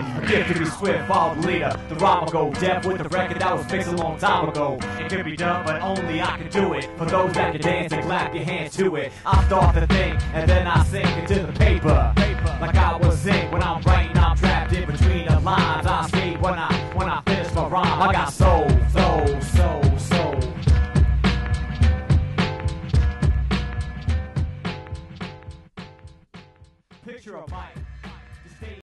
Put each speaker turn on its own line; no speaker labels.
it. A gift to be swift, follow the leader. The rhyme will go deaf with the record that was fixed a long time ago. It could be done, but only I can do it. For those that can dance and clap your hands to it. I start to think, and then I sink into the paper. Like I was ink when I'm writing, I'm trapped in between the lines. I skate when I finish my rhyme. I got soul, soul, soul, soul. Picture a mic.